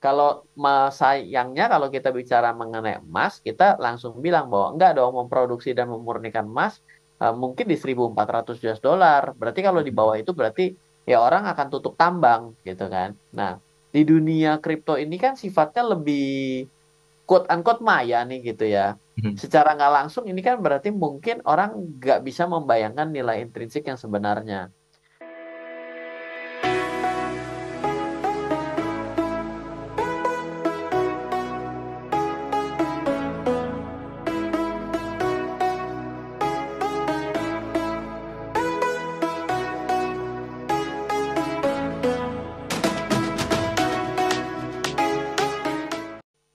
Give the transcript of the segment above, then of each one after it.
Kalau sayangnya kalau kita bicara mengenai emas, kita langsung bilang bahwa enggak dong memproduksi dan memurnikan emas mungkin di 1.400 US dollar. Berarti kalau di bawah itu berarti ya orang akan tutup tambang gitu kan. Nah, di dunia kripto ini kan sifatnya lebih quote unquote maya nih gitu ya. Mhm. Secara nggak langsung ini kan berarti mungkin orang nggak bisa membayangkan nilai intrinsik yang sebenarnya.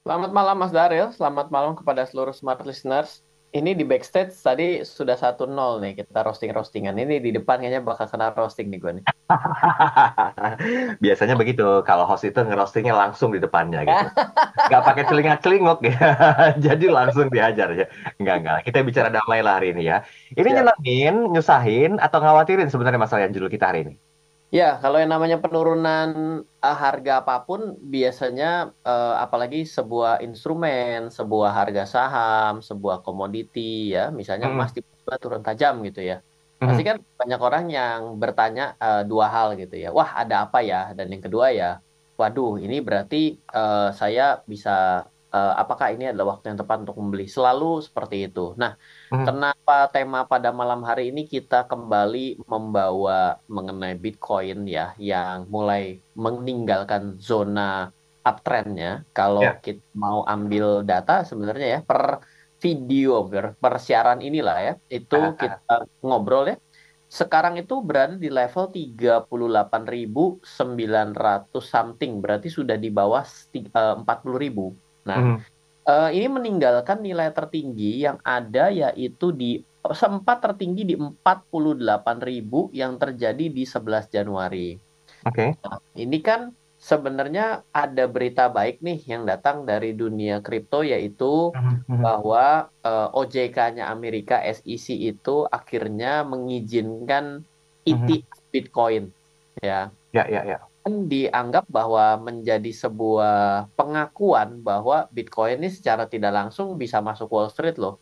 Selamat malam Mas Daril, selamat malam kepada seluruh smart listeners. Ini di backstage tadi sudah 1-0 nih kita roasting-roastingan. Ini di depan kayaknya bakal kena roasting nih gue nih. Biasanya begitu, kalau host itu ngerostingnya langsung di depannya gitu. Nggak pakai celingak-celinguk ya. Jadi langsung diajar ya. Enggak. Kita bicara damai lah hari ini ya. Ini Siap. nyenengin, nyusahin, atau ngawatirin sebenarnya masalah yang judul kita hari ini? Ya, kalau yang namanya penurunan harga apapun, biasanya apalagi sebuah instrumen, sebuah harga saham, sebuah komoditi, ya, misalnya emas Mm-mm. tiba-tiba turun tajam gitu ya. Pasti Mhm. kan banyak orang yang bertanya dua hal gitu ya. Wah, ada apa ya? Dan yang kedua ya, waduh, ini berarti saya bisa, apakah ini adalah waktu yang tepat untuk membeli? Selalu seperti itu. Nah, Mhm. kenapa tema pada malam hari ini kita kembali membawa mengenai Bitcoin ya, yang mulai meninggalkan zona uptrendnya. Kalau Ya. kita mau ambil data sebenarnya ya, per video, per siaran inilah ya, itu Ah. kita ngobrol ya. Sekarang itu berada di level 38.900 something, berarti sudah di bawah 40.000. Nah, Mhm. ini meninggalkan nilai tertinggi yang ada yaitu sempat tertinggi di 48.000 yang terjadi di 11 Januari. Oke. Nah, ini kan sebenarnya ada berita baik nih yang datang dari dunia kripto yaitu Mhm. Mhm. bahwa OJK-nya Amerika SEC itu akhirnya mengizinkan Mhm. ETF Bitcoin ya. Ya. Kan dianggap bahwa menjadi sebuah pengakuan bahwa Bitcoin ini secara tidak langsung bisa masuk Wall Street loh.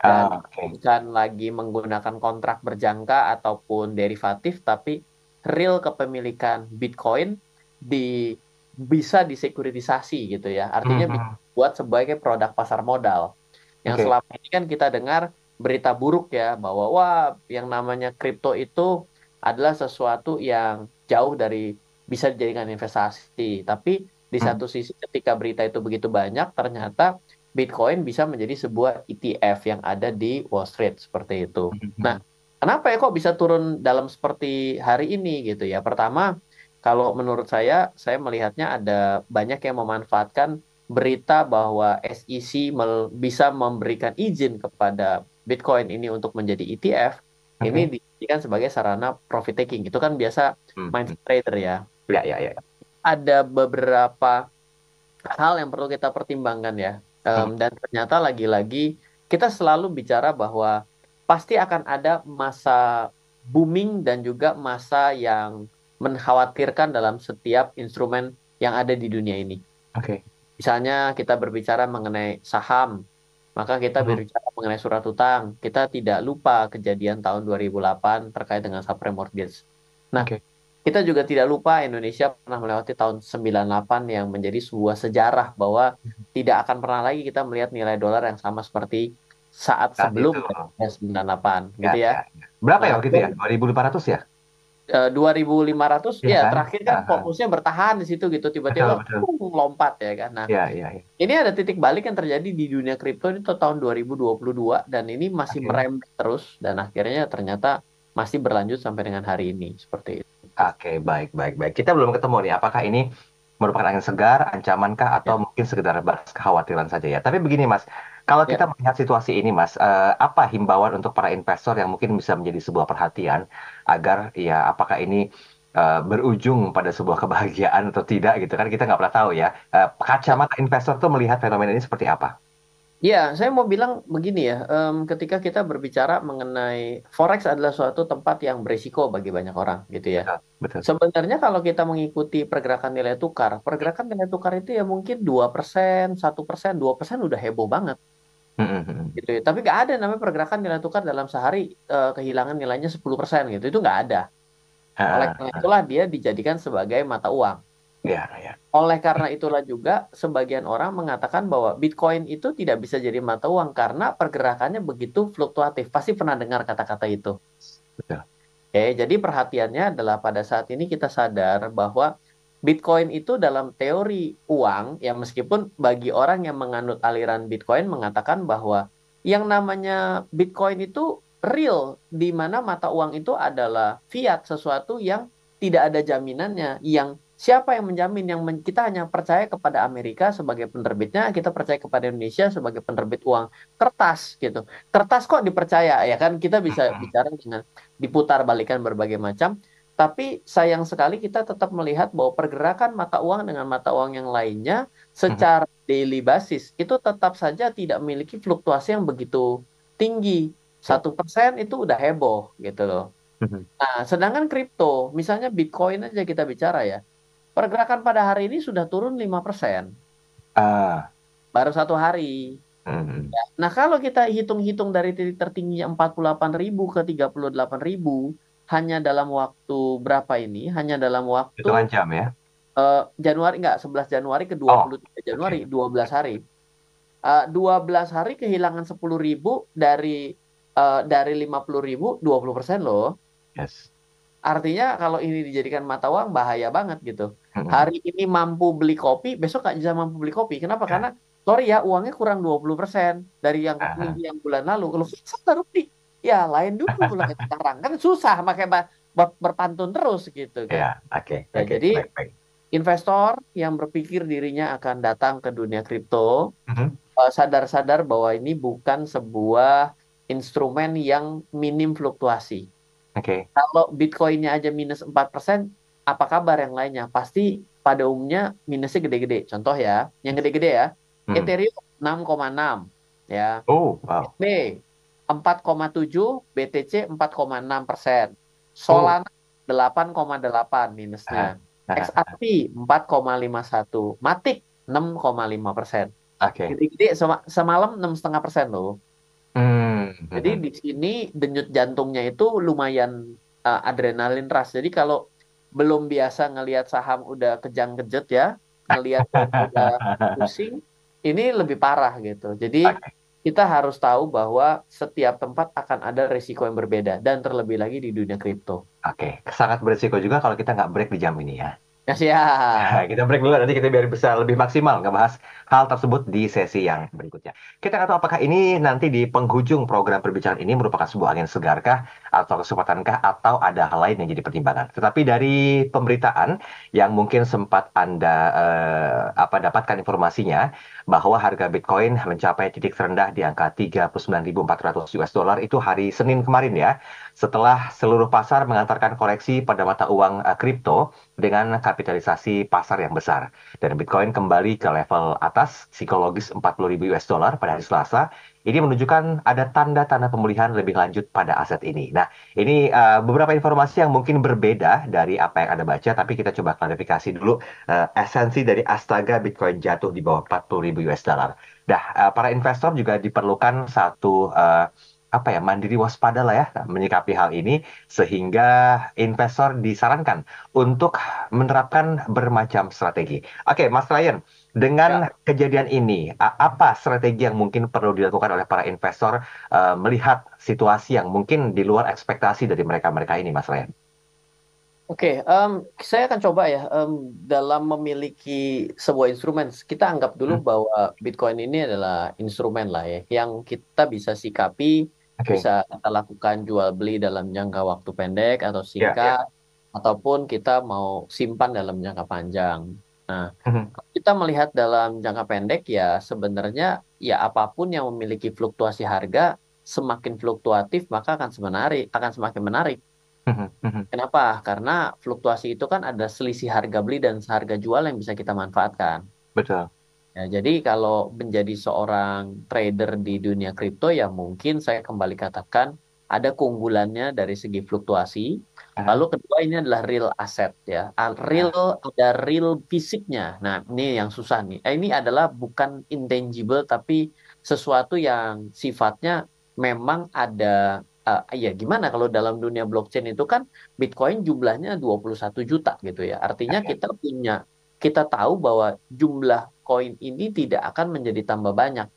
Dan Oke. bukan lagi menggunakan kontrak berjangka ataupun derivatif, tapi real kepemilikan Bitcoin di bisa disekuritisasi gitu ya. Mhm. Artinya bisa Mhm. buat sebagai produk pasar modal. Yang Oke. selama ini kan kita dengar berita buruk ya bahwa wah yang namanya kripto itu adalah sesuatu yang jauh dari bisa dijadikan investasi. Tapi di Mhm. satu sisi ketika berita itu begitu banyak, ternyata Bitcoin bisa menjadi sebuah ETF yang ada di Wall Street seperti itu. Nah, Mhm. kenapa ya kok bisa turun dalam seperti hari ini gitu ya? Pertama, kalau menurut saya melihatnya ada banyak yang memanfaatkan berita bahwa SEC bisa memberikan izin kepada Bitcoin ini untuk menjadi ETF. Ini Oke. dijadikan sebagai sarana profit taking. Itu kan biasa main Mhm. trader ya. Ya. Ada beberapa hal yang perlu kita pertimbangkan ya. Mhm. Dan ternyata lagi-lagi kita selalu bicara bahwa pasti akan ada masa booming dan juga masa yang mengkhawatirkan dalam setiap instrumen yang ada di dunia ini. Oke. Misalnya kita berbicara mengenai saham, maka kita Mhm. berbicara mengenai surat utang. Kita tidak lupa kejadian tahun 2008 terkait dengan subprime mortgage. Nah, Oke. kita juga tidak lupa Indonesia pernah melewati tahun 98 yang menjadi sebuah sejarah bahwa tidak akan pernah lagi kita melihat nilai dolar yang sama seperti saat Saat sebelum itu. 98 Ya, gitu ya. ya. Berapa ya Nah, waktu itu ya? 2.500 ya? 2.500 Iya ya kan? terakhir kan Aha. fokusnya bertahan di situ gitu tiba-tiba Betul. lompat ya kan. Nah, Ya. ini ada titik balik yang terjadi di dunia kripto ini tuh tahun 2022 dan ini masih Oke. merembet terus dan akhirnya ternyata masih berlanjut sampai dengan hari ini seperti itu. Oke, baik. Kita belum ketemu nih. Apakah ini merupakan angin segar, ancamankah, atau Ya, mungkin sekedar batas kekhawatiran saja ya? Tapi begini, Mas. Kalau kita ya. melihat situasi ini, Mas, apa himbauan untuk para investor yang mungkin bisa menjadi sebuah perhatian agar ya apakah ini berujung pada sebuah kebahagiaan atau tidak gitu kan kita nggak pernah tahu ya. Ya. Kacamata investor tuh melihat fenomena ini seperti apa? Ya, saya mau bilang begini ya, ketika kita berbicara mengenai forex adalah suatu tempat yang berisiko bagi banyak orang, gitu ya. Betul, betul. Sebenarnya kalau kita mengikuti pergerakan nilai tukar itu ya mungkin 2%, 1%, 2% udah heboh banget, Mhm, mhm. gitu ya. Tapi nggak ada namanya pergerakan nilai tukar dalam sehari kehilangan nilainya 10% gitu, itu nggak ada. Oleh Heeh, karena heeh. itulah dia dijadikan sebagai mata uang. Iya, iya. Oleh karena itulah juga sebagian orang mengatakan bahwa Bitcoin itu tidak bisa jadi mata uang karena pergerakannya begitu fluktuatif. Pasti pernah dengar kata-kata itu. Betul. Oke, jadi perhatiannya adalah pada saat ini kita sadar bahwa Bitcoin itu dalam teori uang, ya meskipun bagi orang yang menganut aliran Bitcoin mengatakan bahwa yang namanya Bitcoin itu real, di mana mata uang itu adalah fiat, sesuatu yang tidak ada jaminannya, yang siapa yang menjamin, kita hanya percaya kepada Amerika sebagai penerbitnya, kita percaya kepada Indonesia sebagai penerbit uang kertas gitu. Kertas kok dipercaya ya kan, kita bisa Mhm, bicara dengan diputar balikan berbagai macam. Tapi sayang sekali kita tetap melihat bahwa pergerakan mata uang dengan mata uang yang lainnya mhm. secara daily basis itu tetap saja tidak memiliki fluktuasi yang begitu tinggi. Betul. 1% itu udah heboh gitu loh. Mhm. Nah, sedangkan kripto, misalnya Bitcoin aja kita bicara ya, pergerakan pada hari ini sudah turun 5%, Ah, baru satu hari. mhm. Nah, kalau kita hitung-hitung dari titik tertingginya 48.000 ke 38.000 hanya dalam waktu berapa ini? Hanya dalam waktu Hitungan jam ya? Januari, enggak, 11 Januari ke dua Oh, puluh tiga Januari, oke. 12 hari. 12 hari kehilangan 10.000 dari 50.000, 20% loh. Yes. Artinya kalau ini dijadikan mata uang bahaya banget gitu. Mhm. Hari ini mampu beli kopi, besok nggak bisa mampu beli kopi. Kenapa? Ya. Karena sorry ya, uangnya kurang 20% dari yang Heeh. minggu yang bulan lalu. Kalau saya baru beli, ya lain dulu lah sekarang kan susah pakai berpantun terus gitu kan. Ya, oke, Ya, oke, jadi baik, baik. investor yang berpikir dirinya akan datang ke dunia kripto Mhm. sadar-sadar bahwa ini bukan sebuah instrumen yang minim fluktuasi. Oke. Kalau Bitcoinnya aja minus 4%, apa kabar yang lainnya? Pasti pada umumnya minusnya gede-gede. Contoh ya, yang gede-gede ya, Mhm. Ethereum 6,6, ya, Oh, wow. BTC 4,7, BTC 4,6%, Oh, Solana 8,8 minusnya, ah, ah, XRP 4,51, Matic 6,5%. oke. Gede-gede semalam 6,5% loh. Hmm, Jadi mhm. di sini denyut jantungnya itu lumayan adrenalin rush. Jadi kalau belum biasa ngelihat saham udah kejang-kejut ya, ngelihat udah pusing, ini lebih parah gitu. Jadi Oke, kita harus tahu bahwa setiap tempat akan ada risiko yang berbeda dan terlebih lagi di dunia kripto. oke. Sangat berisiko juga kalau kita nggak break di jam ini ya. Ya siap. Nah, kita break dulu nanti kita biar bisa lebih maksimal ngebahas hal tersebut di sesi yang berikutnya. Kita nggak tahu apakah ini nanti di penghujung program perbicaraan ini merupakan sebuah angin segarkah atau kesempatankah atau ada hal lain yang jadi pertimbangan. Tetapi dari pemberitaan yang mungkin sempat Anda dapatkan informasinya bahwa harga Bitcoin mencapai titik terendah di angka 39.400 US dollar itu hari Senin kemarin ya. Setelah seluruh pasar mengantarkan koreksi pada mata uang kripto dengan kapitalisasi pasar yang besar. Dan Bitcoin kembali ke level atas psikologis 40.000 US dollar pada hari Selasa. Ini menunjukkan ada tanda-tanda pemulihan lebih lanjut pada aset ini. Nah, ini beberapa informasi yang mungkin berbeda dari apa yang Anda baca, tapi kita coba klarifikasi dulu esensi dari astaga Bitcoin jatuh di bawah 40.000 US dollar. Nah, para investor juga diperlukan satu mandiri waspada lah ya menyikapi hal ini sehingga investor disarankan untuk menerapkan bermacam strategi. Oke, Mas Ryan, Ya. dengan kejadian ini, apa strategi yang mungkin perlu dilakukan oleh para investor melihat situasi yang mungkin di luar ekspektasi dari mereka-mereka ini, Mas Ryan? Oke, saya akan coba ya dalam memiliki sebuah instrumen. Kita anggap dulu Hmm, bahwa Bitcoin ini adalah instrumen lah ya, yang kita bisa sikapi, Oke, bisa kita lakukan jual beli dalam jangka waktu pendek atau ya, ya. singkat, ataupun kita mau simpan dalam jangka panjang. Nah, Mhm, kalau kita melihat dalam jangka pendek ya sebenarnya ya apapun yang memiliki fluktuasi harga, semakin fluktuatif maka akan semakin menarik. mhm, mhm. Kenapa? Karena fluktuasi itu kan ada selisih harga beli dan harga jual yang bisa kita manfaatkan. Betul. Ya, jadi kalau menjadi seorang trader di dunia kripto ya mungkin saya kembali katakan ada keunggulannya dari segi fluktuasi. Lalu Ah, kedua ini adalah real asset ya. Real ah, ada real fisiknya. Nah, ini yang susah nih. Ini adalah bukan intangible tapi sesuatu yang sifatnya memang ada ya gimana kalau dalam dunia blockchain itu kan Bitcoin jumlahnya 21 juta gitu ya. Artinya ya. kita tahu bahwa jumlah koin ini tidak akan menjadi tambah banyak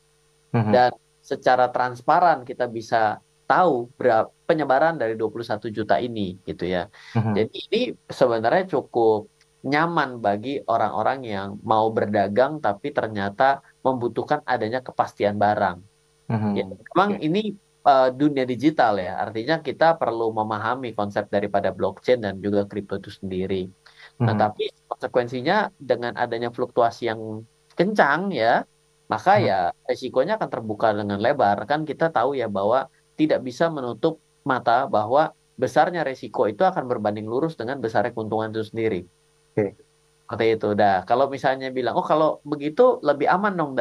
Mhm, dan secara transparan kita bisa tahu berapa penyebaran dari 21 juta ini gitu ya. mhm, Jadi ini sebenarnya cukup nyaman bagi orang-orang yang mau berdagang tapi ternyata membutuhkan adanya kepastian barang. Ya, mhm. memang Oke. ini dunia digital ya. Artinya kita perlu memahami konsep daripada blockchain dan juga kripto itu sendiri. Nah, Mhm, tapi konsekuensinya dengan adanya fluktuasi yang kencang ya, maka mhm. ya resikonya akan terbuka dengan lebar. Kan kita tahu ya bahwa tidak bisa menutup mata bahwa besarnya resiko itu akan berbanding lurus dengan besarnya keuntungan itu sendiri. Oke. Seperti itu. Dah, kalau misalnya bilang, oh kalau begitu lebih aman dong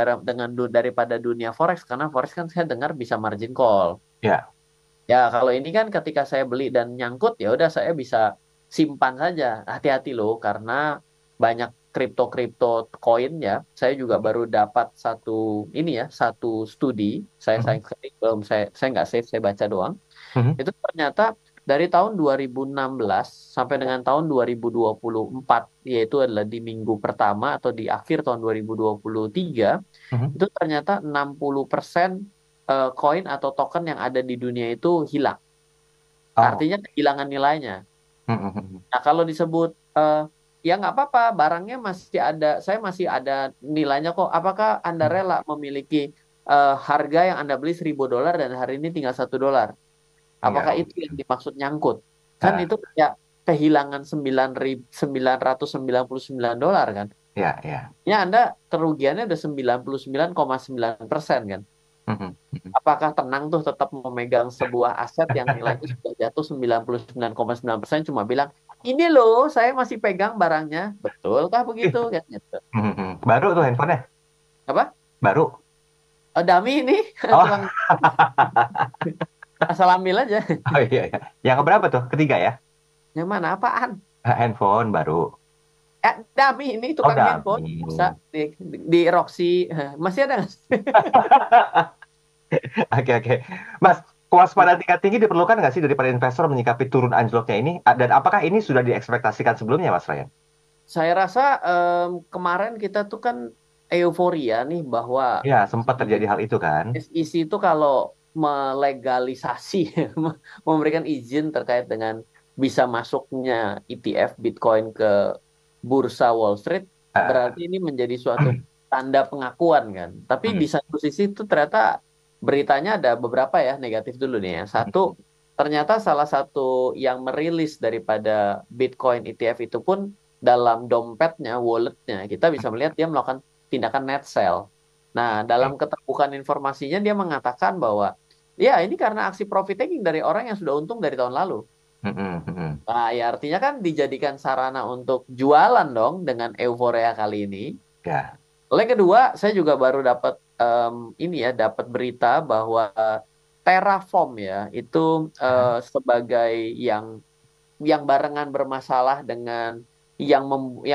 daripada dunia forex karena forex kan saya dengar bisa margin call. Ya. Ya, kalau ini kan ketika saya beli dan nyangkut, ya udah saya bisa simpan saja. Hati-hati loh, karena banyak kripto-kripto koin ya. Saya juga baru dapat satu ini ya, satu studi. Saya Mhm, sayang sekali belum saya nggak save, saya baca doang. mhm, Itu ternyata dari tahun 2016 sampai dengan tahun 2024, yaitu adalah di minggu pertama atau di akhir tahun 2023, mhm. itu ternyata 60% koin atau token yang ada di dunia itu hilang. Oh. Artinya kehilangan nilainya. Mhm, mhm. Nah, kalau disebut ya nggak apa-apa, barangnya masih ada, saya masih ada nilainya kok. Apakah Anda Mhm. rela memiliki harga yang Anda beli $1.000 dan hari ini tinggal $1? Enggak Apakah itu yang mungkin. dimaksud nyangkut? Kan Ah, itu ya kehilangan 9.999 dolar kan? ya, ya. Ya Anda kerugiannya udah 99,9% kan? Mhm, mhm. Apakah tenang tuh tetap memegang sebuah aset yang nilainya sudah jatuh 99,9% cuma bilang, ini loh saya masih pegang barangnya. Betulkah begitu? Kan gitu. Mhm, mhm. Baru tuh handphonenya. Apa? Baru. Oh, dummy ini tukang Oh. asal ambil aja. Oh iya, iya. Yang keberapa tuh? Ketiga ya? Yang mana? Apaan? Handphone baru. Dummy ini Oh, tukang handphone. Bisa dummy. di Roxy. Masih ada nggak? Oke, oke. Mas, kewaspadaan tingkat tinggi diperlukan nggak sih daripada investor menyikapi turun anjloknya ini? Dan apakah ini sudah diekspektasikan sebelumnya, Mas Ryan? Saya rasa kemarin kita tuh kan euforia nih bahwa Ya, sempat si terjadi hal itu kan? SEC itu kalau melegalisasi, memberikan izin terkait dengan bisa masuknya ETF Bitcoin ke bursa Wall Street, Ah, berarti ini menjadi suatu tanda pengakuan kan. Tapi hmm, di satu sisi itu ternyata beritanya ada beberapa ya negatif dulu nih ya. Satu, ternyata salah satu yang merilis daripada Bitcoin ETF itu pun dalam dompetnya, walletnya, kita bisa melihat dia melakukan tindakan net sell. Nah, dalam oke. keterbukaan informasinya dia mengatakan bahwa ya ini karena aksi profit taking dari orang yang sudah untung dari tahun lalu. Hmm, hmm, hmm. Nah, ya artinya kan dijadikan sarana untuk jualan dong dengan euforia kali ini. Ya. Lalu yang kedua, saya juga baru dapat ini ya, dapat berita bahwa Terraform ya itu Ah, sebagai yang barengan bermasalah dengan yang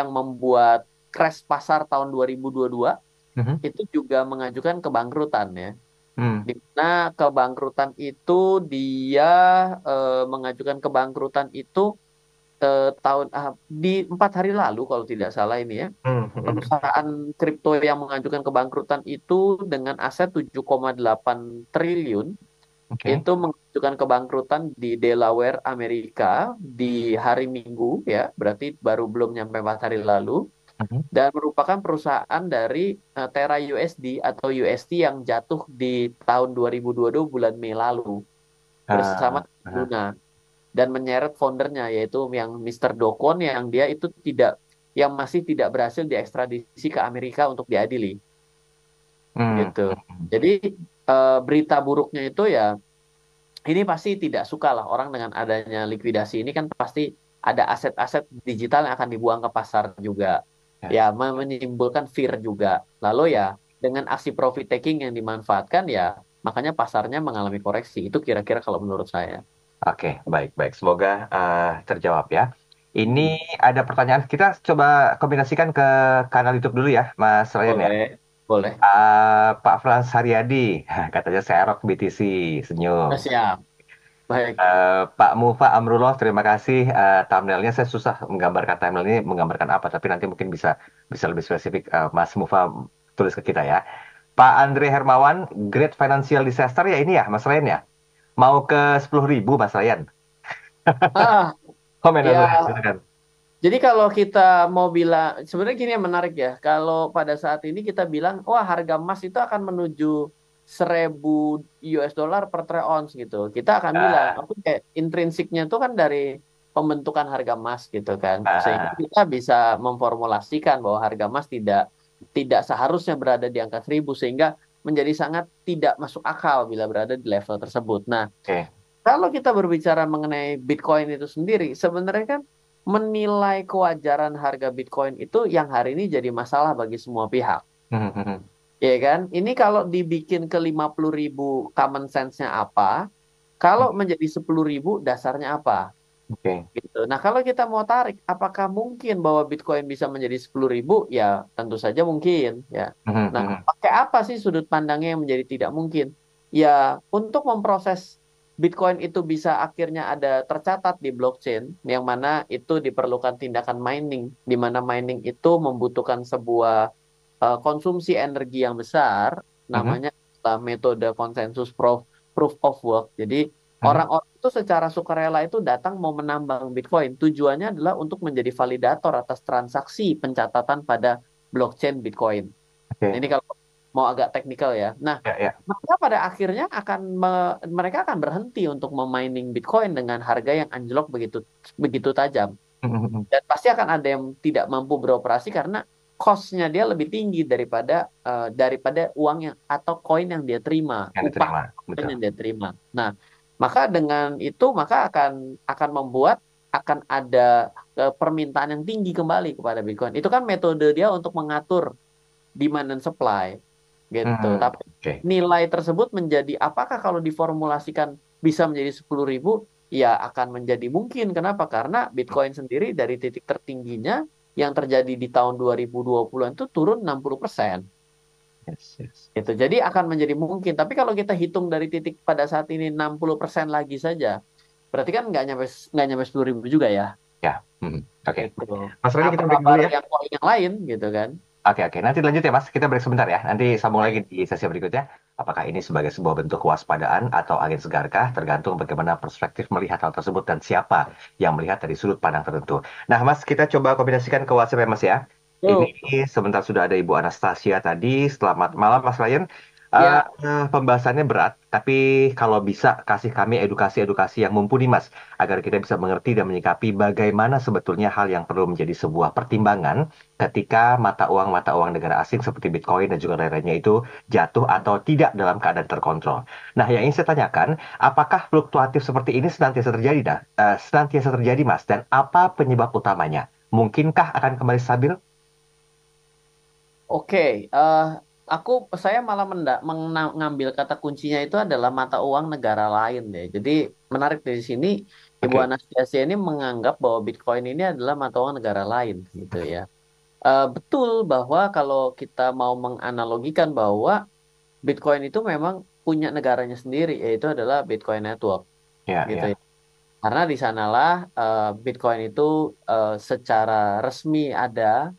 membuat crash pasar tahun 2022 mhm, itu juga mengajukan kebangkrutan ya. hmm, Di mana kebangkrutan itu dia mengajukan kebangkrutan itu di 4 hari lalu kalau tidak salah ini ya. hmm, hmm, hmm. Perusahaan kripto yang mengajukan kebangkrutan itu dengan aset 7,8 triliun Oke. itu mengajukan kebangkrutan di Delaware, Amerika di hari Minggu ya, berarti baru belum nyampe 4 hari lalu Mhm. dan merupakan perusahaan dari Terra USD atau UST yang jatuh di tahun 2022 bulan Mei lalu bersama Ah, ah. Luna dan menyeret foundernya yaitu yang Mr. Dokon yang dia itu tidak yang masih tidak berhasil diekstradisi ke Amerika untuk diadili Hmm, gitu. hmm, hmm. Jadi berita buruknya itu ya ini pasti tidak suka lah orang dengan adanya likuidasi ini kan pasti ada aset-aset digital yang akan dibuang ke pasar juga. ya Yes. menimbulkan fear juga. Lalu ya dengan aksi profit taking yang dimanfaatkan ya makanya pasarnya mengalami koreksi. Itu kira-kira kalau menurut saya. Oke, baik, baik. Semoga terjawab ya. Ini Mm-mm. ada pertanyaan. Kita coba kombinasikan ke kanal YouTube dulu ya, Mas Ryan ya. Boleh, boleh. Pak Frans Haryadi, katanya Serok BTC, senyum. Nah, siap. Baik. Pak Mufa Amrullah, terima kasih. Thumbnailnya saya susah menggambarkan thumbnail ini menggambarkan apa, tapi nanti mungkin bisa bisa lebih spesifik Mas Mufa tulis ke kita ya. Pak Andre Hermawan, Great Financial Disaster ya ini ya, Mas Ryan ya. Mau ke 10.000 Mas Ryan. Ah, Komen Mas Ryan, ya. silakan. Jadi kalau kita mau bilang, sebenarnya gini yang menarik ya. Kalau pada saat ini kita bilang, wah harga emas itu akan menuju 1.000 US dollar per troy ounce gitu. Kita akan bilang, Ah, oke, intrinsiknya itu kan dari pembentukan harga emas gitu kan. Sehingga ah, kita bisa memformulasikan bahwa harga emas tidak tidak seharusnya berada di angka 1.000 sehingga menjadi sangat tidak masuk akal bila berada di level tersebut. Nah, oke. kalau kita berbicara mengenai Bitcoin itu sendiri, sebenarnya kan menilai kewajaran harga Bitcoin itu yang hari ini jadi masalah bagi semua pihak. Hmm, hmm, hmm. Ya kan? Ini kalau dibikin ke 50.000 common sense-nya apa? Kalau menjadi 10.000 dasarnya apa? Oke. Gitu. Nah, kalau kita mau tarik, apakah mungkin bahwa Bitcoin bisa menjadi 10.000? Ya, tentu saja mungkin. Ya. Hmm, hmm, Nah, hmm. pakai apa sih sudut pandangnya yang menjadi tidak mungkin? Ya, untuk memproses Bitcoin itu bisa akhirnya ada tercatat di blockchain, yang mana itu diperlukan tindakan mining, di mana mining itu membutuhkan sebuah konsumsi energi yang besar, Hmm, namanya metode konsensus proof of work. Jadi hmm. orang-orang itu secara sukarela itu datang mau menambang Bitcoin. Tujuannya adalah untuk menjadi validator atas transaksi pencatatan pada blockchain Bitcoin. Nah, Oke. ini kalau mau agak teknikal ya. Nah, Ya, ya. maka pada akhirnya mereka akan berhenti untuk memining Bitcoin dengan harga yang anjlok begitu begitu tajam. Hmm, hmm, hmm. Dan pasti akan ada yang tidak mampu beroperasi karena cost-nya dia lebih tinggi daripada uang yang atau koin yang dia terima, Yang upah diterima, koin betul. yang dia terima. Nah, maka dengan itu maka akan membuat akan ada permintaan yang tinggi kembali kepada Bitcoin. Itu kan metode dia untuk mengatur demand dan supply gitu. Hmm, Tapi oke. nilai tersebut menjadi apakah kalau diformulasikan bisa menjadi 10.000? Ya akan menjadi mungkin. Kenapa? Karena Bitcoin sendiri dari titik tertingginya yang terjadi di tahun 2020-an itu turun 60%. Yes, yes. Gitu. Jadi akan menjadi mungkin. Tapi kalau kita hitung dari titik pada saat ini 60% lagi saja, berarti kan nggak nyampe 10.000 juga ya. Ya, hmm, oke. Gitu. Mas Rani Apa kita break dulu kabar ya. yang koin yang lain gitu kan? Oke, oke. Nanti lanjut ya, Mas. Kita break sebentar ya. Nanti sambung lagi Baik. di sesi berikutnya. Apakah ini sebagai sebuah bentuk kewaspadaan atau angin segarkah? Tergantung bagaimana perspektif melihat hal tersebut dan siapa yang melihat dari sudut pandang tertentu. Nah, Mas, kita coba kombinasikan ke WhatsApp ya, Mas ya. Ini Yuk. sebentar sudah ada Ibu Anastasia tadi. Selamat malam, Mas Ryan. Ya. Pembahasannya berat, tapi kalau bisa kasih kami edukasi-edukasi yang mumpuni, Mas, agar kita bisa mengerti dan menyikapi bagaimana sebetulnya hal yang perlu menjadi sebuah pertimbangan ketika mata uang negara asing seperti Bitcoin dan juga lain-lainnya itu jatuh atau tidak dalam keadaan terkontrol. Nah, yang ingin saya tanyakan, apakah fluktuatif seperti ini senantiasa terjadi, senantiasa terjadi, Mas? Dan apa penyebab utamanya? Mungkinkah akan kembali stabil? Oke, saya malah mengambil kata kuncinya itu adalah mata uang negara lain ya. Jadi menarik dari sini Ibu Oke, Anastasia ini menganggap bahwa Bitcoin ini adalah mata uang negara lain gitu oke. ya. Betul bahwa kalau kita mau menganalogikan bahwa Bitcoin itu memang punya negaranya sendiri, yaitu adalah Bitcoin Network Ya, gitu ya. ya. Karena di sanalah Bitcoin itu secara resmi ada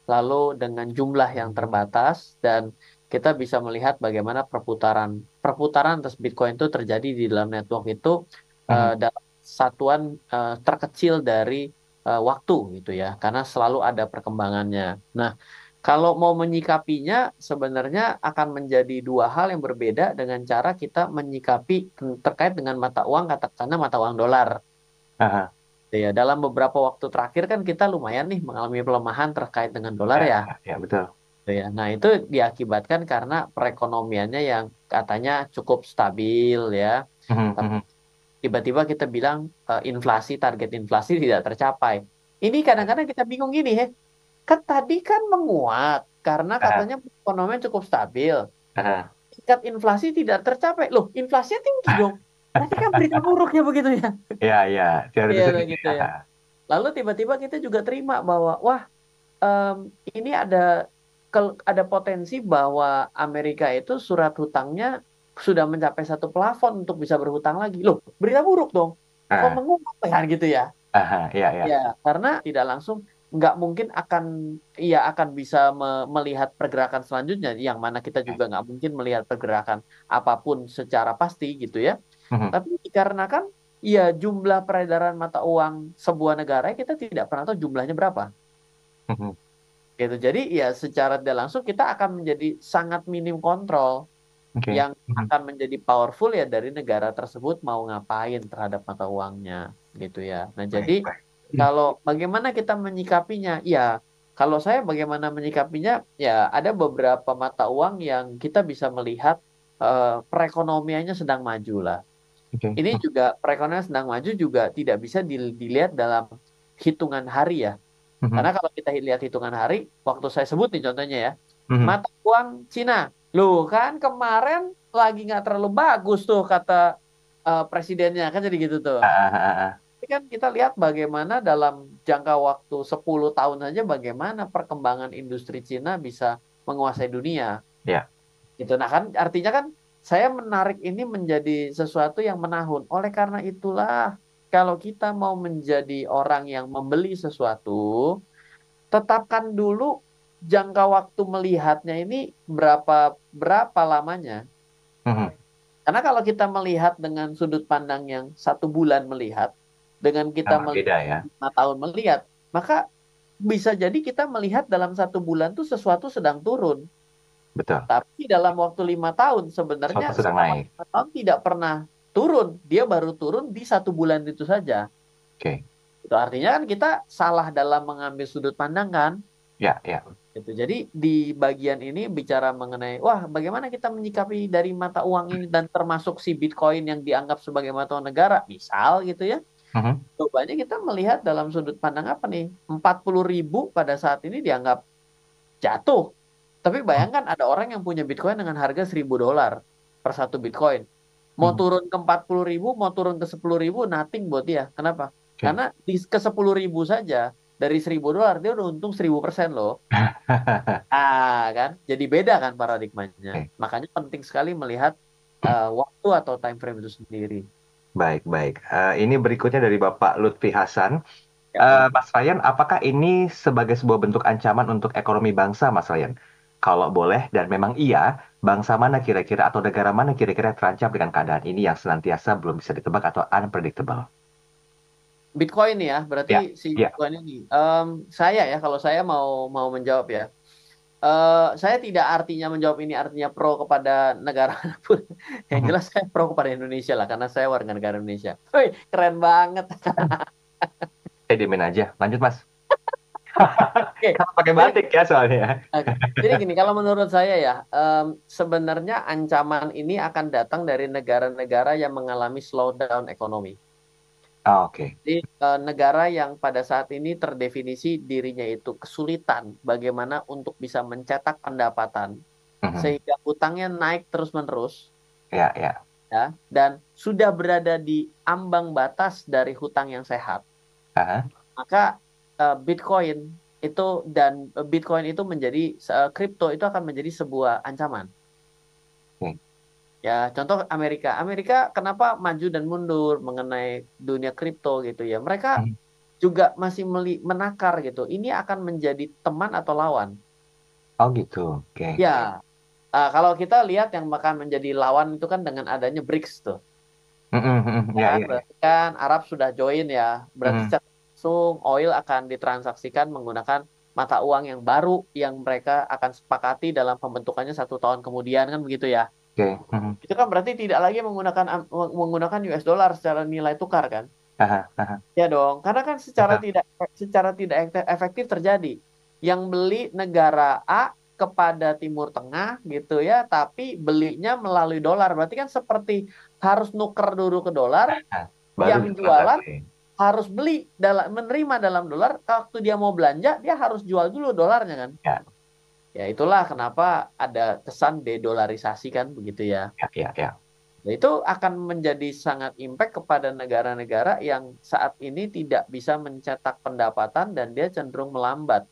lalu dengan jumlah yang terbatas dan kita bisa melihat bagaimana perputaran perputaran atas Bitcoin itu terjadi di dalam network itu Mhm. dalam satuan terkecil dari waktu gitu ya karena selalu ada perkembangannya. Nah, kalau mau menyikapinya sebenarnya akan menjadi dua hal yang berbeda dengan cara kita menyikapi terkait dengan mata uang katakanlah mata uang dolar. Aha. Ya, dalam beberapa waktu terakhir kan kita lumayan nih mengalami pelemahan terkait dengan dolar Ya, ya. ya, betul. Gitu ya. Nah, itu diakibatkan karena perekonomiannya yang katanya cukup stabil ya. Mhm, Tapi mhm. tiba-tiba kita bilang target inflasi tidak tercapai. Ini kadang-kadang kita bingung gini ya. Kan tadi kan menguat karena Ah, katanya ekonominya cukup stabil. ah, Tingkat inflasi tidak tercapai. Loh, inflasinya tinggi dong. Berarti kan berita buruknya begitu ya. ya, ya, teori Iya besar gitu begitu ya. ya. Lalu tiba-tiba kita juga terima bahwa wah, em, ini ada potensi bahwa Amerika itu surat hutangnya sudah mencapai satu plafon untuk bisa berhutang lagi. Loh, berita buruk dong. Kok Ah, menguap ya gitu ya? ya, ya. Ya, karena tidak langsung nggak mungkin akan bisa melihat pergerakan selanjutnya, yang mana kita juga nggak mungkin melihat pergerakan apapun secara pasti gitu ya. Mhm, Tapi dikarenakan ya jumlah peredaran mata uang sebuah negara kita tidak pernah tahu jumlahnya berapa. mhm. Gitu. Jadi ya secara tidak langsung kita akan menjadi sangat minim kontrol Oke. yang akan menjadi powerful ya dari negara tersebut mau ngapain terhadap mata uangnya gitu ya. Nah, jadi Baik, baik. kalau bagaimana kita menyikapinya? Ya, kalau saya bagaimana menyikapinya ya ada beberapa mata uang yang kita bisa melihat perekonomiannya sedang maju lah. Oke. Ini juga perekonomian sedang maju juga tidak bisa dilihat dalam hitungan hari ya. Mhm, Karena kalau kita lihat hitungan hari, waktu saya sebut nih contohnya ya, mhm. mata uang Cina. Loh kan kemarin lagi nggak terlalu bagus tuh kata presidennya, kan jadi gitu tuh. Ah. Tapi kan kita lihat bagaimana dalam jangka waktu 10 tahun saja bagaimana perkembangan industri Cina bisa menguasai dunia. Ya. Gitu. Nah kan artinya kan saya menarik ini menjadi sesuatu yang menahun. Oleh karena itulah kalau kita mau menjadi orang yang membeli sesuatu, tetapkan dulu jangka waktu melihatnya ini berapa berapa lamanya. Mhm. Karena kalau kita melihat dengan sudut pandang yang 1 bulan melihat, dengan kita Sangat melihat beda ya. 5 tahun melihat, maka bisa jadi kita melihat dalam 1 bulan tuh sesuatu sedang turun. Betul. Tapi dalam waktu 5 tahun sebenarnya Sesuatu sedang selama naik. 5 tahun tidak pernah turun. Dia baru turun di 1 bulan itu saja. Oke. Itu artinya kan kita salah dalam mengambil sudut pandang kan. Ya, ya. Gitu. Jadi di bagian ini bicara mengenai, wah bagaimana kita menyikapi dari mata uang ini dan termasuk si Bitcoin yang dianggap sebagai mata uang negara, misal gitu ya. Mhm. Coba kita melihat dalam sudut pandang apa nih? 40.000 pada saat ini dianggap jatuh. Tapi bayangkan ada orang yang punya Bitcoin dengan harga $1.000 per satu Bitcoin. Mau Mhm. turun ke 40.000, mau turun ke 10.000, nothing buat dia. Kenapa? Oke. Karena ke 10.000 saja, dari $1.000 dia udah untung 1.000% loh. Kan, jadi beda kan paradigmanya. Oke. Makanya penting sekali melihat waktu atau time frame itu sendiri. Baik, baik. Ini berikutnya dari Bapak Lutfi Hasan. Ya, boleh. Mas Ryan, apakah ini sebagai sebuah bentuk ancaman untuk ekonomi bangsa, Mas Ryan? Kalau boleh, dan memang iya, bangsa mana kira-kira atau negara mana kira-kira yang terancam dengan keadaan ini yang senantiasa belum bisa ditebak atau unpredictable? Bitcoin ya, berarti Ya, si ya. Bitcoin ini. Saya ya, kalau saya mau mau menjawab ya, saya tidak artinya menjawab ini artinya pro kepada negara manapun. Yang Mhm. jelas saya pro kepada Indonesia lah, karena saya warga negara Indonesia. Wih, keren banget. Diemin aja. Lanjut, Mas. Oke, Kalau pakai jadi batik ya soalnya. oke. Jadi gini, kalau menurut saya ya, sebenarnya ancaman ini akan datang dari negara-negara yang mengalami slowdown ekonomi. Oke. Jadi negara yang pada saat ini terdefinisi dirinya itu kesulitan bagaimana untuk bisa mencetak pendapatan Mhm. sehingga hutangnya naik terus-menerus Ya, ya. ya dan sudah berada di ambang batas dari hutang yang sehat, Aha. maka Bitcoin itu Bitcoin itu menjadi kripto itu akan menjadi sebuah ancaman. Oke. Ya, contoh Amerika. Amerika kenapa maju dan mundur mengenai dunia kripto gitu ya. Mereka Mhm. juga masih menakar gitu. Ini akan menjadi teman atau lawan. Oh gitu. Oke. Ya, kalau kita lihat yang akan menjadi lawan itu kan dengan adanya BRICS tuh. Mhm, mhm. Ya, Kan ya, ya. berarti kan Arab sudah join ya. Berarti Mhm. secara langsung oil akan ditransaksikan menggunakan mata uang yang baru yang mereka akan sepakati dalam pembentukannya 1 tahun kemudian kan begitu ya. Oke. Mhm. Itu kan berarti tidak lagi menggunakan US dollar secara nilai tukar kan. Aha, aha. Ya dong, karena kan Betul. secara tidak efektif terjadi. Yang beli negara A kepada Timur Tengah gitu ya, tapi belinya melalui dolar. Berarti kan seperti harus nuker dulu ke dolar, Nah, baru yang jualan ditransaksi. harus beli menerima dalam dolar. Waktu dia mau belanja, dia harus jual dulu dolarnya kan. Ya, Ya itulah kenapa ada kesan dedolarisasi kan begitu ya. ya, ya, ya. Nah, itu akan menjadi sangat impact kepada negara-negara yang saat ini tidak bisa mencetak pendapatan dan dia cenderung melambat.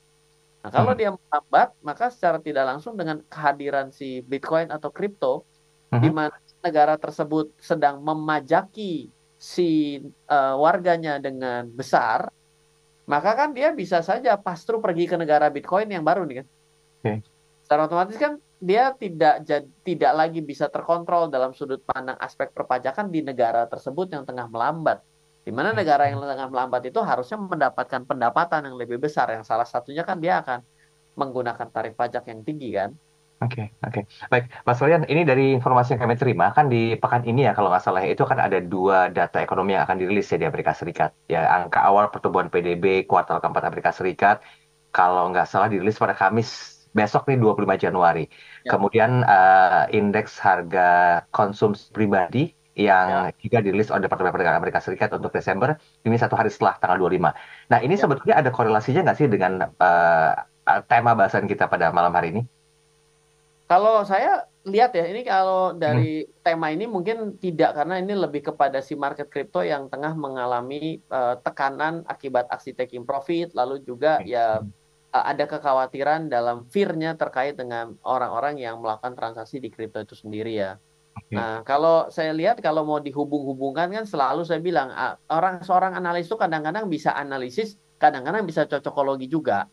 Nah, kalau Mhm, dia melambat, maka secara tidak langsung dengan kehadiran si Bitcoin atau kripto, di mhm. mana negara tersebut sedang memajaki si warganya dengan besar, maka kan dia bisa saja pass-through pergi ke negara Bitcoin yang baru nih kan. Oke. Secara otomatis kan dia tidak lagi bisa terkontrol dalam sudut pandang aspek perpajakan di negara tersebut yang tengah melambat. Di mana negara yang tengah melambat itu harusnya mendapatkan pendapatan yang lebih besar, yang salah satunya kan dia akan menggunakan tarif pajak yang tinggi kan. Oke, oke. Baik, Mas Ryan, ini dari informasi yang kami terima, kan di pekan ini ya, kalau nggak salah ya, itu kan ada dua data ekonomi yang akan dirilis ya di Amerika Serikat. Ya, angka awal pertumbuhan PDB kuartal keempat Amerika Serikat, kalau nggak salah dirilis pada Kamis besok nih 25 Januari. Ya, Kemudian indeks harga konsumsi pribadi yang ya, juga dirilis oleh Departemen Perdagangan Amerika Serikat untuk Desember, ini satu hari setelah tanggal 25. Nah, ini ya. sebetulnya ada korelasinya nggak sih dengan tema bahasan kita pada malam hari ini? Kalau saya lihat ya, ini kalau dari Hmm. tema ini mungkin tidak, karena ini lebih kepada si market crypto yang tengah mengalami tekanan akibat aksi taking profit, lalu juga ya ada kekhawatiran dalam fear-nya terkait dengan orang-orang yang melakukan transaksi di kripto itu sendiri ya. Oke. Nah, kalau saya lihat kalau mau dihubung-hubungkan kan selalu saya bilang seorang analis itu kadang-kadang bisa analisis, kadang-kadang bisa cocokologi juga,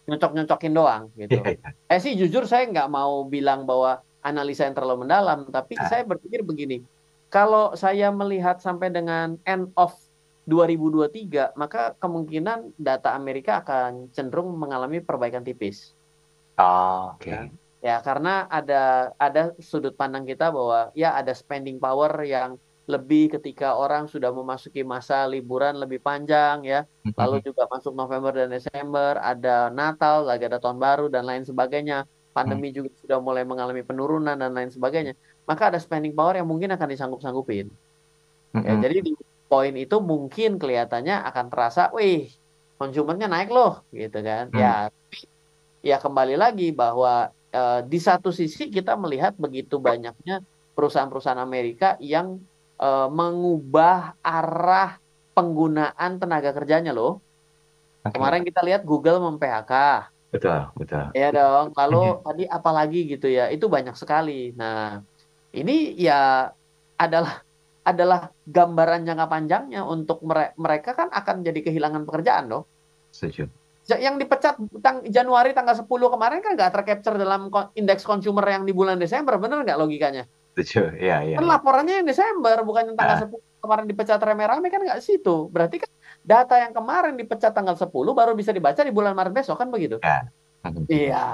nyocok-nyocokin doang gitu. Iya, iya. Sih jujur saya nggak mau bilang bahwa analisa yang terlalu mendalam, tapi Nah, saya berpikir begini, kalau saya melihat sampai dengan end of 2023, maka kemungkinan data Amerika akan cenderung mengalami perbaikan tipis. oh, Ya, oke. ya karena ada sudut pandang kita bahwa ya ada spending power yang lebih ketika orang sudah memasuki masa liburan lebih panjang ya, lalu juga masuk November dan Desember, ada Natal, lagi ada Tahun Baru dan lain sebagainya. Pandemi juga sudah mulai mengalami penurunan dan lain sebagainya. Maka ada spending power yang mungkin akan disanggup-sanggupin. Ya, jadi di poin itu mungkin kelihatannya akan terasa, wih, konsumennya naik loh, gitu kan. Ya, ya kembali lagi bahwa di satu sisi kita melihat begitu banyaknya perusahaan-perusahaan Amerika yang mengubah arah penggunaan tenaga kerjanya loh. Oke. Kemarin kita lihat Google mem-PHK. Betul, betul. Ya dong. Lalu tadi apalagi gitu ya. Itu banyak sekali. Nah, ini ya adalah adalah gambaran jangka panjangnya untuk mereka kan akan jadi kehilangan pekerjaan loh. Setuju. Yang dipecat Januari tanggal 10 kemarin kan nggak tercapture dalam indeks consumer yang di bulan Desember, bener nggak logikanya? Setuju. Iya, iya, Kan iya. laporannya yang Desember, bukan yang tanggal Ah, 10 kemarin dipecat rame-rame kan nggak situ. Berarti kan data yang kemarin dipecat tanggal 10 baru bisa dibaca di bulan Maret besok kan begitu? ya. Iya,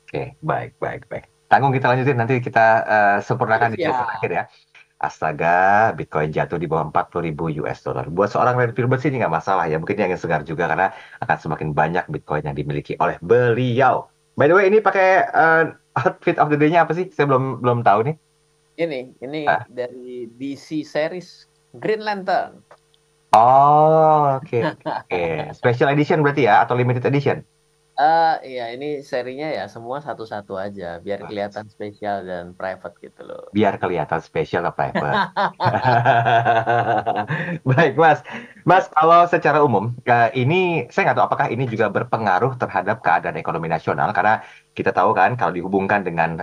Oke, baik, baik, baik. Tanggung kita lanjutin, nanti kita sempurnakan di sesi ya. terakhir ya. Astaga, Bitcoin jatuh di bawah 40.000 US dollar. Buat seorang Red Pilbert sih ini nggak masalah ya. Mungkin dia angin segar juga karena akan semakin banyak Bitcoin yang dimiliki oleh beliau. By the way, ini pakai outfit of the day-nya apa sih? Saya belum belum tahu nih. Ini Ah. dari DC series Green Lantern. Oh, oke, oke. Special edition berarti ya, atau limited edition? Iya, ini serinya ya semua satu-satu aja, biar kelihatan spesial dan private gitu loh. Biar kelihatan spesial atau private. Baik, Mas. Mas, Ya. kalau secara umum, ini saya nggak tahu apakah ini juga berpengaruh terhadap keadaan ekonomi nasional, karena kita tahu kan kalau dihubungkan dengan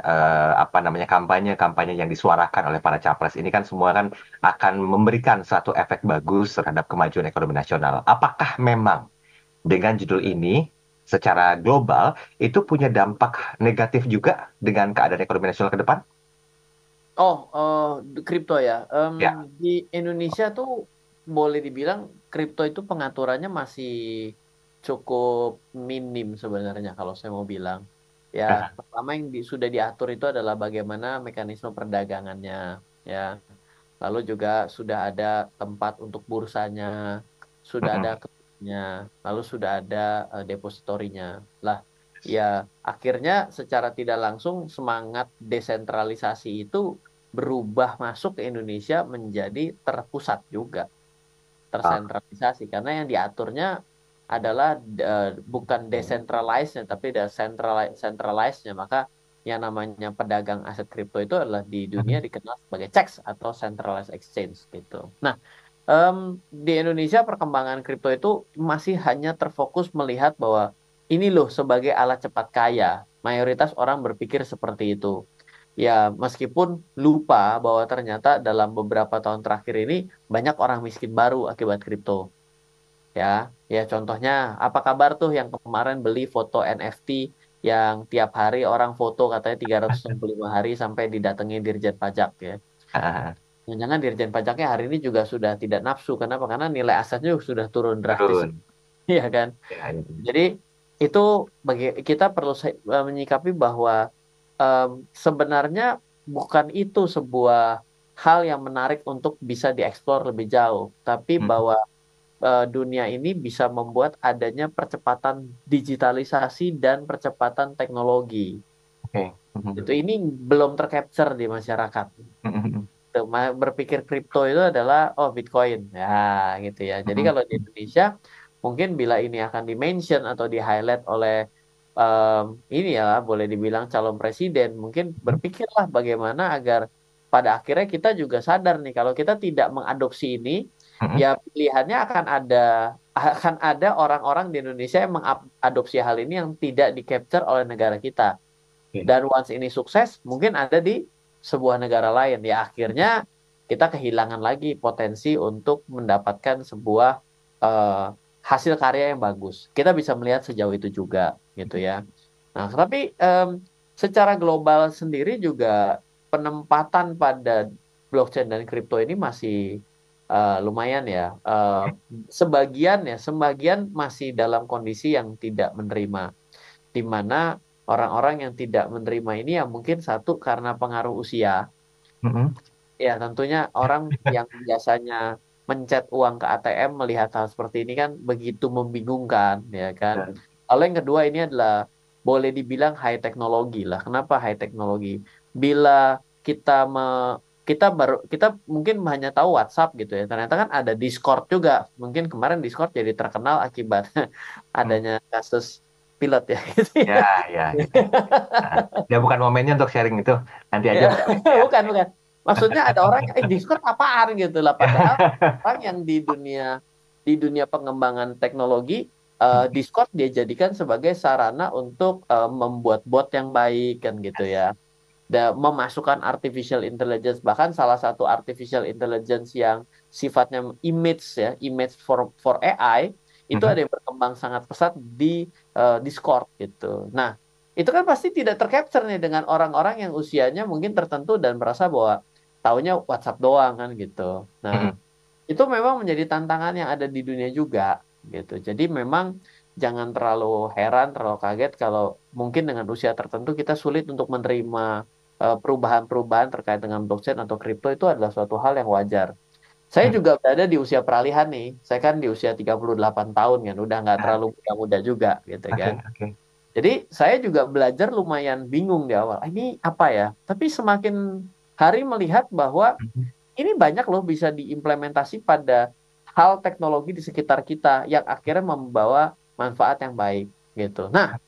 apa namanya kampanye-kampanye yang disuarakan oleh para capres ini kan semua kan akan memberikan satu efek bagus terhadap kemajuan ekonomi nasional. Apakah memang dengan judul ini secara global itu punya dampak negatif juga dengan keadaan ekonomi nasional ke depan? Kripto ya. Ya. Di Indonesia tuh boleh dibilang kripto itu pengaturannya masih cukup minim sebenarnya kalau saya mau bilang. Ya, pertama yang sudah diatur itu adalah bagaimana mekanisme perdagangannya, ya. Lalu juga sudah ada tempat untuk bursanya, sudah ada Mm-mm. ketuanya, lalu sudah ada depositorinya. Lah, ya akhirnya secara tidak langsung semangat desentralisasi itu berubah masuk ke Indonesia menjadi terpusat juga. Ah, tersentralisasi karena yang diaturnya adalah bukan decentralized tapi centralized-nya. Maka yang namanya pedagang aset kripto itu adalah di dunia dikenal sebagai CEX atau centralized exchange gitu. Nah, di Indonesia perkembangan kripto itu masih hanya terfokus melihat bahwa ini loh sebagai alat cepat kaya. Mayoritas orang berpikir seperti itu. Ya, meskipun lupa bahwa ternyata dalam beberapa tahun terakhir ini banyak orang miskin baru akibat kripto. Ya, ya contohnya apa kabar tuh yang kemarin beli foto NFT yang tiap hari orang foto katanya 365 hari sampai didatengin Dirjen Pajak ya. ah, Jangan-jangan Dirjen Pajaknya hari ini juga sudah tidak nafsu. Kenapa? Karena nilai asetnya sudah turun drastis. turun. Iya kan? Ya, ya. Jadi itu bagi kita perlu menyikapi bahwa sebenarnya bukan itu sebuah hal yang menarik untuk bisa dieksplor lebih jauh, tapi Hmm, bahwa dunia ini bisa membuat adanya percepatan digitalisasi dan percepatan teknologi. oke. Itu ini belum tercapture di masyarakat. Tuh, berpikir kripto itu adalah oh Bitcoin ya gitu ya. Jadi kalau di Indonesia mungkin bila ini akan di-mention atau di-highlight oleh em, ini ya boleh dibilang calon presiden, mungkin berpikirlah bagaimana agar pada akhirnya kita juga sadar nih kalau kita tidak mengadopsi ini, ya pilihannya akan ada orang-orang di Indonesia yang mengadopsi hal ini yang tidak di-capture oleh negara kita. Oke. Dan once ini sukses, mungkin ada di sebuah negara lain. Ya akhirnya kita kehilangan lagi potensi untuk mendapatkan sebuah eh, hasil karya yang bagus. Kita bisa melihat sejauh itu juga, gitu ya. Nah, tapi secara global sendiri juga penempatan pada blockchain dan kripto ini masih lumayan ya. Sebagian masih dalam kondisi yang tidak menerima, di mana orang-orang yang tidak menerima ini ya mungkin satu karena pengaruh usia. Ya, tentunya orang yang biasanya mencet uang ke ATM melihat hal seperti ini kan begitu membingungkan, ya kan. Ya. Lalu yang kedua ini adalah boleh dibilang high teknologi lah. Kenapa high teknologi? Bila kita kita mungkin hanya tahu WhatsApp gitu ya. Ternyata kan ada Discord juga. Mungkin kemarin Discord jadi terkenal akibat Hmm. adanya kasus pilot ya gitu Ya, ya. ya, ya. Nah, ya bukan momennya untuk sharing itu. Nanti Ya, aja mungkin ya. bukan, bukan. Maksudnya ada orang, Discord apaan gitu lah. Padahal orang yang di dunia pengembangan teknologi, Discord dia jadikan sebagai sarana untuk membuat bot yang baik kan gitu ya. Dan memasukkan artificial intelligence, bahkan salah satu artificial intelligence yang sifatnya image ya, image for AI itu ada yang berkembang sangat pesat di Discord gitu. Nah, itu kan pasti tidak tercapture nih dengan orang-orang yang usianya mungkin tertentu dan merasa bahwa taunya WhatsApp doang kan gitu. Nah, itu memang menjadi tantangan yang ada di dunia juga gitu. Jadi memang jangan terlalu heran, terlalu kaget kalau mungkin dengan usia tertentu kita sulit untuk menerima perubahan-perubahan terkait dengan blockchain atau kripto itu adalah suatu hal yang wajar. Saya juga berada di usia peralihan nih. Saya kan di usia 38 tahun kan, udah nggak terlalu muda-muda juga gitu kan. Oke, oke. Jadi saya juga belajar lumayan bingung di awal. Ini apa ya? Tapi semakin hari melihat bahwa ini banyak loh bisa diimplementasi pada hal teknologi di sekitar kita yang akhirnya membawa manfaat yang baik gitu. Nah,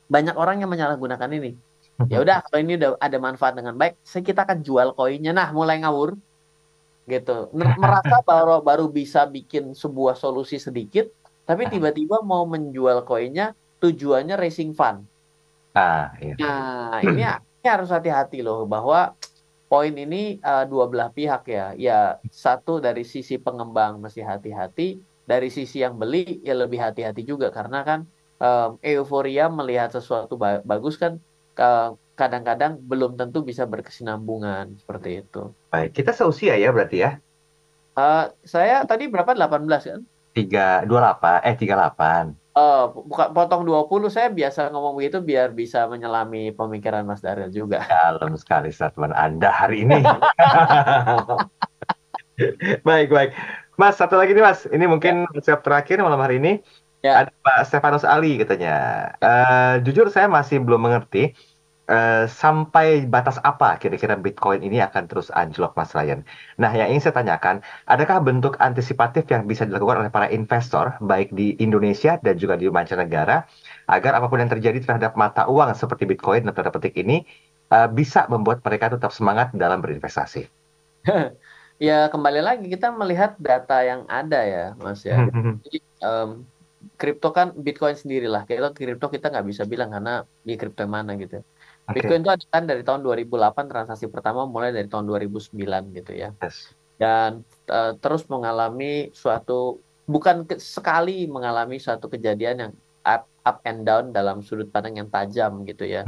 banyak orang yang menyalahgunakan ini. Ya udah, kalau ini udah ada manfaat dengan baik, kita akan jual koinnya. Nah, mulai ngawur gitu. Merasa baru baru bisa bikin sebuah solusi sedikit, tapi tiba-tiba mau menjual koinnya tujuannya racing fund. Ah, iya. Nah, ini harus hati-hati loh bahwa poin ini dua belah pihak ya. Ya, satu dari sisi pengembang masih hati-hati, dari sisi yang beli ya lebih hati-hati juga karena kan euforia melihat sesuatu bagus kan eh, kadang-kadang belum tentu bisa berkesinambungan seperti itu. Baik, kita seusia ya berarti ya. Saya tadi berapa 18 kan? 328, 38. Bukan potong 20, saya biasa ngomong begitu biar bisa menyelami pemikiran Mas Daryl juga. Dalam sekali statement Anda hari ini. Baik, baik. Mas, satu lagi nih Mas. Ini mungkin Ya, WhatsApp terakhir malam hari ini. ya. Ada Pak Stefanus Ali katanya. Jujur saya masih belum mengerti sampai batas apa kira-kira Bitcoin ini akan terus anjlok, Mas Ryan? Nah, yang ingin saya tanyakan, adakah bentuk antisipatif yang bisa dilakukan oleh para investor, baik di Indonesia dan juga di mancanegara, agar apapun yang terjadi terhadap mata uang seperti Bitcoin dan tanda petik ini bisa membuat mereka tetap semangat dalam berinvestasi? Ya, kembali lagi kita melihat data yang ada ya, Mas ya. Jadi, kripto kan Bitcoin sendirilah. Kalau kripto kita nggak bisa bilang karena di kripto yang mana gitu. Oke, Bitcoin itu ada kan dari tahun 2008, transaksi pertama mulai dari tahun 2009 gitu ya. yes. Dan terus mengalami suatu, bukan sekali mengalami suatu kejadian yang up and down dalam sudut pandang yang tajam gitu ya.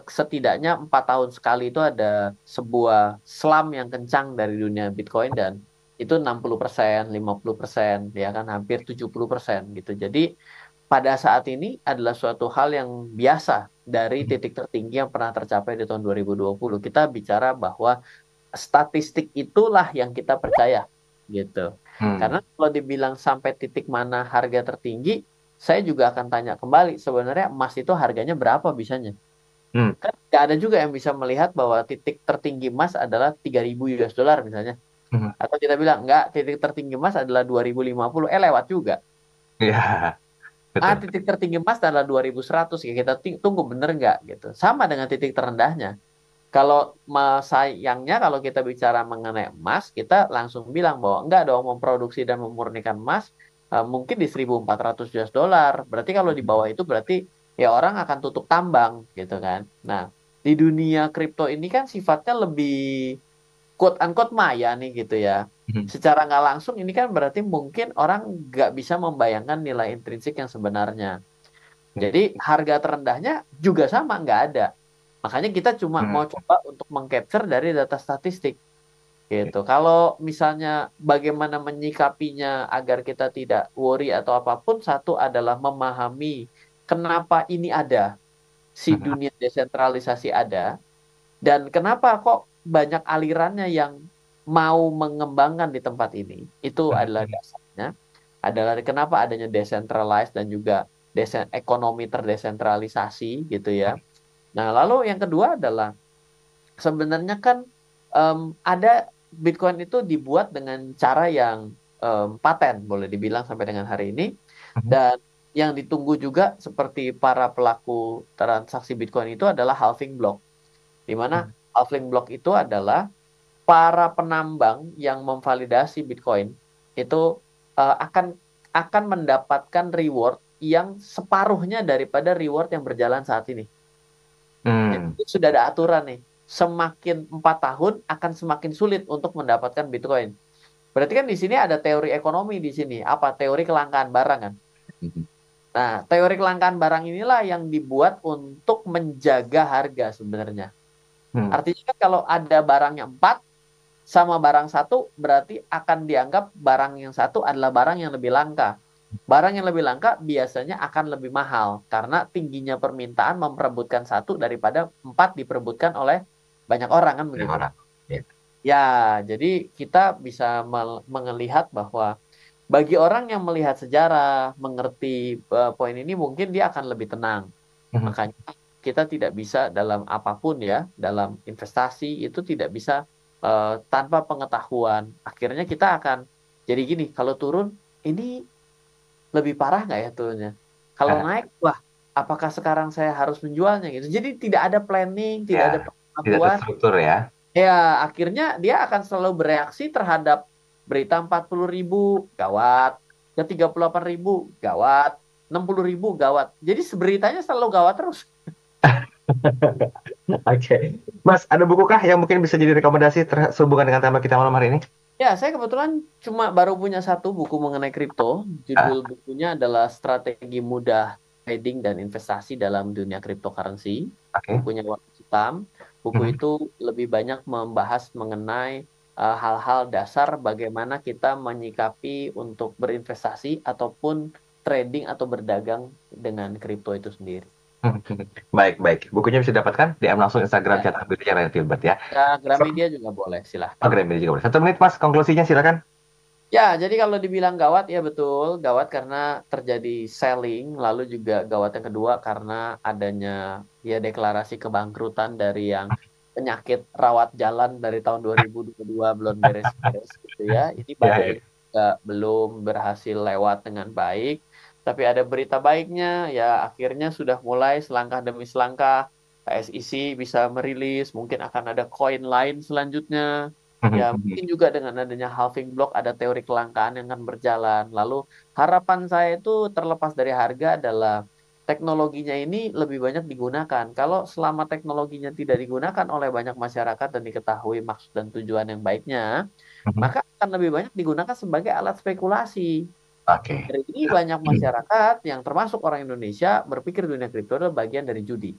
Setidaknya 4 tahun sekali itu ada sebuah slam yang kencang dari dunia Bitcoin, dan itu 60%, 50%, ya kan, hampir 70% gitu. Jadi pada saat ini adalah suatu hal yang biasa dari titik tertinggi yang pernah tercapai di tahun 2020. Kita bicara bahwa statistik itulah yang kita percaya gitu. Hmm. Karena kalau dibilang sampai titik mana harga tertinggi, saya juga akan tanya kembali, sebenarnya emas itu harganya berapa bisanya? Hmm. Kan nggak ada juga yang bisa melihat bahwa titik tertinggi emas adalah 3.000 US dollar misalnya. Hmm. Atau kita bilang nggak, titik tertinggi emas adalah 2050, lewat juga. Ya, betul. Titik tertinggi emas adalah 2100, ya kita tunggu bener nggak gitu. Sama dengan titik terendahnya. Kalau sayangnya kalau kita bicara mengenai emas, kita langsung bilang bahwa enggak dong, memproduksi dan memurnikan emas mungkin di 1.400 US dollar. Berarti kalau di bawah itu berarti ya orang akan tutup tambang gitu kan. Nah, di dunia kripto ini kan sifatnya lebih quote unquote maya nih gitu ya. Hmm. Secara nggak langsung ini kan berarti mungkin orang nggak bisa membayangkan nilai intrinsik yang sebenarnya. Jadi harga terendahnya juga sama, nggak ada. Makanya kita cuma mau Hmm. coba untuk mengcapture dari data statistik gitu. Kalau misalnya bagaimana menyikapinya agar kita tidak worry atau apapun, satu adalah memahami kenapa ini ada, si Hmm. dunia desentralisasi ada, dan kenapa kok banyak alirannya yang mau mengembangkan di tempat ini. Itu adalah Hmm. dasarnya. Adalah kenapa adanya decentralized dan juga ekonomi terdesentralisasi gitu ya. Nah, lalu yang kedua adalah sebenarnya kan ada Bitcoin itu dibuat dengan cara yang paten, boleh dibilang sampai dengan hari ini. Hmm. Dan yang ditunggu juga seperti para pelaku transaksi Bitcoin itu adalah halving block. Di mana halving block itu adalah para penambang yang memvalidasi Bitcoin itu akan mendapatkan reward yang separuhnya daripada reward yang berjalan saat ini. Jadi Hmm. sudah ada aturan nih. Semakin 4 tahun akan semakin sulit untuk mendapatkan Bitcoin. Berarti kan di sini ada teori ekonomi di sini. Apa? Teori kelangkaan barang kan. Hmm. Nah, teori kelangkaan barang inilah yang dibuat untuk menjaga harga sebenarnya. Hmm. Artinya kan kalau ada barangnya 4 sama barang satu, berarti akan dianggap barang yang satu adalah barang yang lebih langka. Barang yang lebih langka biasanya akan lebih mahal karena tingginya permintaan memperebutkan satu daripada 4 diperebutkan oleh banyak orang kan Yang begitu. orang. Ya. Ya, jadi kita bisa melihat bahwa bagi orang yang melihat sejarah, mengerti poin ini, mungkin dia akan lebih tenang. Hmm. Makanya kita tidak bisa dalam apapun ya, dalam investasi itu tidak bisa tanpa pengetahuan. Akhirnya kita akan jadi gini, kalau turun ini lebih parah nggak ya turunnya? Kalau Ah, naik, wah, apakah sekarang saya harus menjualnya gitu? Jadi tidak ada planning, tidak ya, ada tidak pengetahuan. terstruktur ya. Ya, akhirnya dia akan selalu bereaksi terhadap berita 40.000, gawat. Ke 38.000, gawat. 60.000, gawat. Jadi beritanya selalu gawat terus. Oke. Mas, ada buku kah yang mungkin bisa jadi rekomendasi sehubungan dengan tema kita malam hari ini? Ya, saya kebetulan cuma baru punya satu buku mengenai kripto. Judul Ah, bukunya adalah Strategi Mudah Trading dan Investasi dalam Dunia Cryptocurrency. oke. Bukunya warna hitam. Buku Mhm. itu lebih banyak membahas mengenai hal-hal dasar bagaimana kita menyikapi untuk berinvestasi ataupun trading atau berdagang dengan kripto itu sendiri. Baik, baik. Bukunya bisa didapatkan DM langsung Instagram Ya, Cetak Bicara Ryan Filbert ya. ya, Gramedia juga boleh, silahkan. Oke, juga boleh. 1 menit Mas, konklusinya silakan. Ya, jadi kalau dibilang gawat, ya betul. Gawat karena terjadi selling, lalu juga gawat yang kedua karena adanya ya deklarasi kebangkrutan dari yang penyakit rawat jalan dari tahun 2022 belum beres-beres gitu ya. Ini Ya, ya. badai juga belum berhasil lewat dengan baik. Tapi ada berita baiknya, ya akhirnya sudah mulai selangkah demi selangkah PSIC bisa merilis, mungkin akan ada koin lain selanjutnya. Ya, mungkin juga dengan adanya halving block ada teori kelangkaan yang akan berjalan. Lalu harapan saya itu terlepas dari harga adalah teknologinya ini lebih banyak digunakan. Kalau selama teknologinya tidak digunakan oleh banyak masyarakat dan diketahui maksud dan tujuan yang baiknya, maka akan lebih banyak digunakan sebagai alat spekulasi. Oke. Dari ini banyak masyarakat yang termasuk orang Indonesia berpikir dunia kripto adalah bagian dari judi.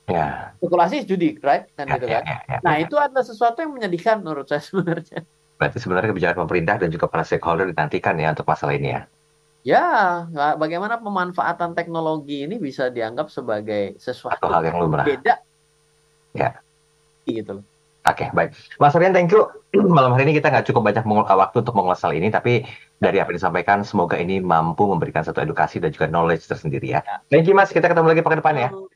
Ya, Spekulasi is judi, right? Kan ya, gitu ya, kan. ya, ya, Nah, benar. itu adalah sesuatu yang menyedihkan menurut saya sebenarnya. Berarti sebenarnya kebijakan pemerintah dan juga para stakeholder dinantikan ya untuk masalah ini ya. Ya, bagaimana pemanfaatan teknologi ini bisa dianggap sebagai Satu sesuatu hal yang lumrah. beda Ya. gitu loh. Oke, baik. Mas Rian, thank you. Malam hari ini kita nggak cukup banyak waktu untuk mengulas hal ini, tapi dari apa yang disampaikan, semoga ini mampu memberikan satu edukasi dan juga knowledge tersendiri ya. Ya. Thank you, Mas. Kita ketemu lagi pekan depan ya. Betul.